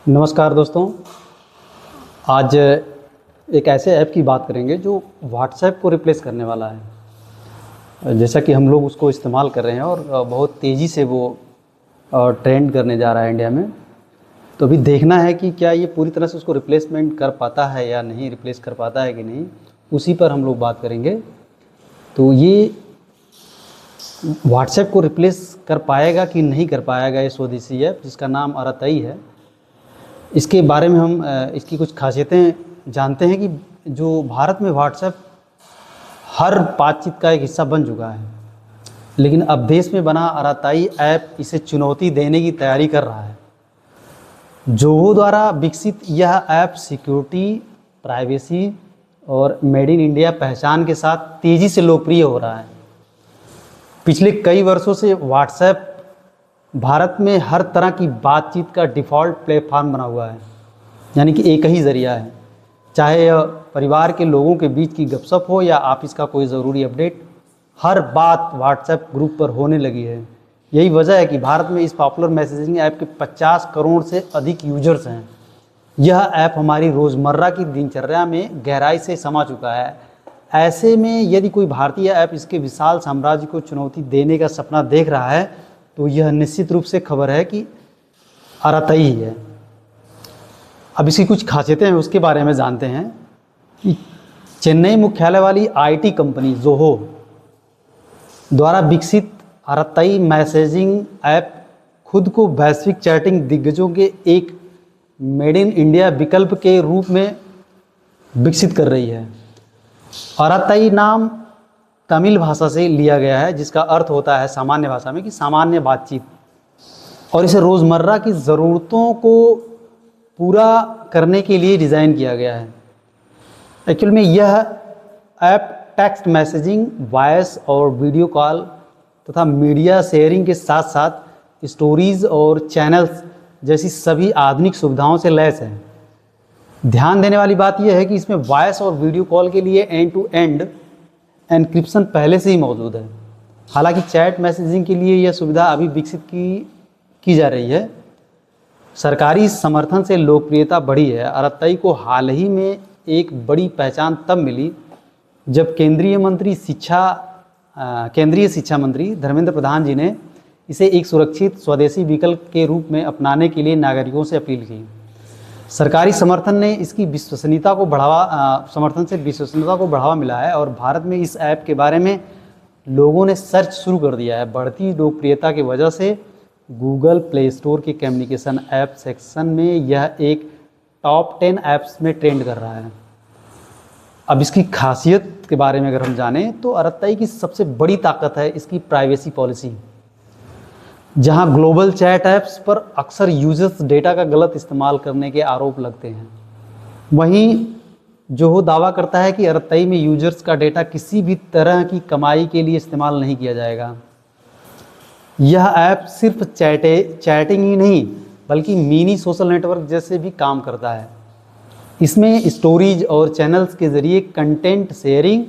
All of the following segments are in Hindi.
नमस्कार दोस्तों। आज एक ऐसे ऐप की बात करेंगे जो व्हाट्सएप को रिप्लेस करने वाला है। जैसा कि हम लोग उसको इस्तेमाल कर रहे हैं और बहुत तेज़ी से वो ट्रेंड करने जा रहा है इंडिया में। तो अभी देखना है कि क्या ये पूरी तरह से उसको रिप्लेसमेंट कर पाता है या नहीं, रिप्लेस कर पाता है कि नहीं, उसी पर हम लोग बात करेंगे। तो ये व्हाट्सएप को रिप्लेस कर पाएगा कि नहीं कर पाएगा ये स्वदेशी ऐप जिसका नाम अराताई है। इसके बारे में हम इसकी कुछ खासियतें जानते हैं कि जो भारत में व्हाट्सएप हर बातचीत का एक हिस्सा बन चुका है, लेकिन अब देश में बना अराताई ऐप इसे चुनौती देने की तैयारी कर रहा है। जोहो द्वारा विकसित यह ऐप सिक्योरिटी, प्राइवेसी और मेड इन इंडिया पहचान के साथ तेज़ी से लोकप्रिय हो रहा है। पिछले कई वर्षों से व्हाट्सएप भारत में हर तरह की बातचीत का डिफ़ॉल्ट प्लेटफॉर्म बना हुआ है, यानी कि एक ही ज़रिया है। चाहे यह परिवार के लोगों के बीच की गपशप हो या ऑफिस का कोई ज़रूरी अपडेट, हर बात व्हाट्सएप ग्रुप पर होने लगी है। यही वजह है कि भारत में इस पॉपुलर मैसेजिंग ऐप के 50 करोड़ से अधिक यूजर्स हैं। यह ऐप हमारी रोज़मर्रा की दिनचर्या में गहराई से समा चुका है। ऐसे में यदि कोई भारतीय ऐप इसके विशाल साम्राज्य को चुनौती देने का सपना देख रहा है तो यह निश्चित रूप से खबर है कि अराताई ही है। अब इसकी कुछ खासियतें हैं, उसके बारे में जानते हैं कि चेन्नई मुख्यालय वाली आईटी कंपनी जोहो द्वारा विकसित अराताई मैसेजिंग ऐप खुद को वैश्विक चैटिंग दिग्गजों के एक मेड इन इंडिया विकल्प के रूप में विकसित कर रही है। अराताई नाम तमिल भाषा से लिया गया है, जिसका अर्थ होता है सामान्य भाषा में कि सामान्य बातचीत, और इसे रोज़मर्रा की ज़रूरतों को पूरा करने के लिए डिज़ाइन किया गया है। एक्चुअल में यह ऐप टेक्स्ट मैसेजिंग, वॉइस और वीडियो कॉल तथा मीडिया शेयरिंग के साथ साथ स्टोरीज़ और चैनल्स जैसी सभी आधुनिक सुविधाओं से लैस है। ध्यान देने वाली बात यह है कि इसमें वॉइस और वीडियो कॉल के लिए एंड टू एंड एन्क्रिप्शन पहले से ही मौजूद है। हालांकि चैट मैसेजिंग के लिए यह सुविधा अभी विकसित की जा रही है। सरकारी समर्थन से लोकप्रियता बढ़ी है। अराताई को हाल ही में एक बड़ी पहचान तब मिली जब केंद्रीय शिक्षा मंत्री धर्मेंद्र प्रधान जी ने इसे एक सुरक्षित स्वदेशी विकल्प के रूप में अपनाने के लिए नागरिकों से अपील की। सरकारी समर्थन से विश्वसनीयता को बढ़ावा मिला है और भारत में इस ऐप के बारे में लोगों ने सर्च शुरू कर दिया है। बढ़ती लोकप्रियता की वजह से गूगल प्ले स्टोर के कम्युनिकेशन ऐप सेक्शन में यह एक टॉप 10 ऐप्स में ट्रेंड कर रहा है। अब इसकी खासियत के बारे में अगर हम जानें तो अराताई की सबसे बड़ी ताकत है इसकी प्राइवेसी पॉलिसी। जहां ग्लोबल चैट ऐप्स पर अक्सर यूजर्स डेटा का गलत इस्तेमाल करने के आरोप लगते हैं, वहीं जोहो दावा करता है कि अराताई में यूजर्स का डेटा किसी भी तरह की कमाई के लिए इस्तेमाल नहीं किया जाएगा। यह ऐप सिर्फ चैटिंग ही नहीं बल्कि मिनी सोशल नेटवर्क जैसे भी काम करता है। इसमें स्टोरीज और चैनल्स के ज़रिए content sharing,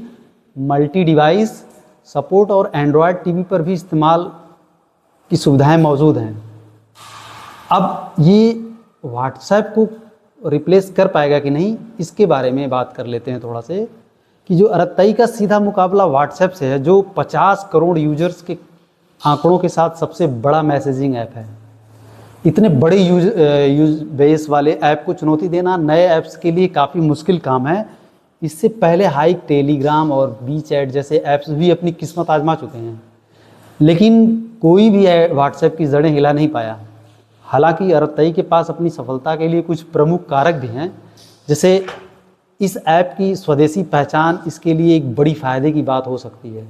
multi device support और एंड्रॉयड टीवी पर भी इस्तेमाल की सुविधाएं मौजूद हैं। अब ये व्हाट्सएप को रिप्लेस कर पाएगा कि नहीं, इसके बारे में बात कर लेते हैं थोड़ा से कि जो अराताई का सीधा मुकाबला व्हाट्सएप से है, जो 50 करोड़ यूजर्स के आंकड़ों के साथ सबसे बड़ा मैसेजिंग ऐप है। इतने बड़े यूज बेस वाले ऐप को चुनौती देना नए ऐप्स के लिए काफ़ी मुश्किल काम है। इससे पहले हाइक, टेलीग्राम और वी चैट जैसे ऐप्स भी अपनी किस्मत आजमा चुके हैं, लेकिन कोई भी व्हाट्सएप की जड़ें हिला नहीं पाया। हालांकि अराताई के पास अपनी सफलता के लिए कुछ प्रमुख कारक भी हैं, जैसे इस ऐप की स्वदेशी पहचान इसके लिए एक बड़ी फ़ायदे की बात हो सकती है।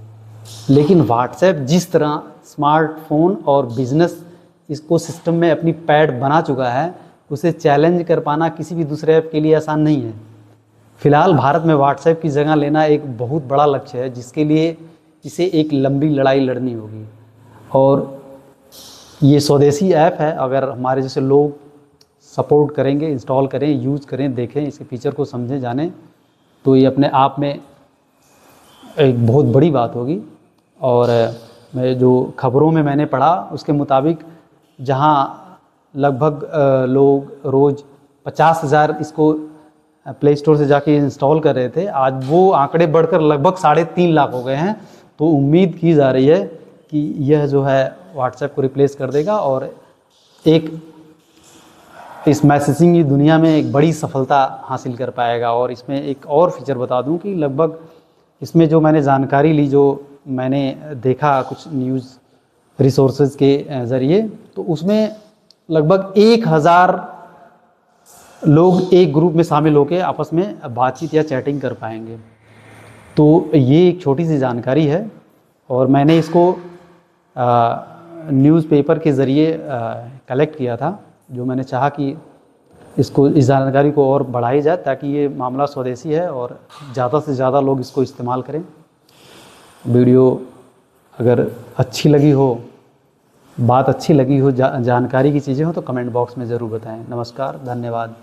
लेकिन व्हाट्सएप जिस तरह स्मार्टफोन और बिजनेस इकोसिस्टम में अपनी पैठ बना चुका है, उसे चैलेंज कर पाना किसी भी दूसरे ऐप के लिए आसान नहीं है। फिलहाल भारत में व्हाट्सएप की जगह लेना एक बहुत बड़ा लक्ष्य है, जिसके लिए इसे एक लंबी लड़ाई लड़नी होगी। और ये स्वदेशी ऐप है, अगर हमारे जैसे लोग सपोर्ट करेंगे, इंस्टॉल करें, यूज़ करें, देखें, इसके फीचर को समझें, जानें, तो ये अपने आप में एक बहुत बड़ी बात होगी। और मैं जो खबरों में मैंने पढ़ा उसके मुताबिक जहां लगभग लोग रोज़ 50,000 इसको प्ले स्टोर से जाके इंस्टॉल कर रहे थे। आज वो आंकड़े बढ़कर लगभग 3.5 लाख हो गए हैं। तो उम्मीद की जा रही है कि यह जो है व्हाट्सएप को रिप्लेस कर देगा और एक इस मैसेजिंग की दुनिया में एक बड़ी सफलता हासिल कर पाएगा। और इसमें एक और फीचर बता दूं कि लगभग इसमें जो मैंने जानकारी ली, जो मैंने देखा कुछ न्यूज़ रिसोर्सेज के ज़रिए, तो उसमें लगभग 1000 लोग एक ग्रुप में शामिल होकर आपस में बातचीत या चैटिंग कर पाएंगे। तो ये एक छोटी सी जानकारी है और मैंने इसको न्यूज़पेपर के ज़रिए कलेक्ट किया था, जो मैंने चाहा कि इस जानकारी को और बढ़ाई जाए ताकि ये मामला स्वदेशी है और ज़्यादा से ज़्यादा लोग इसको इस्तेमाल करें। वीडियो अगर अच्छी लगी हो, बात अच्छी लगी हो, जानकारी की चीज़ें हो तो कमेंट बॉक्स में ज़रूर बताएं। नमस्कार, धन्यवाद।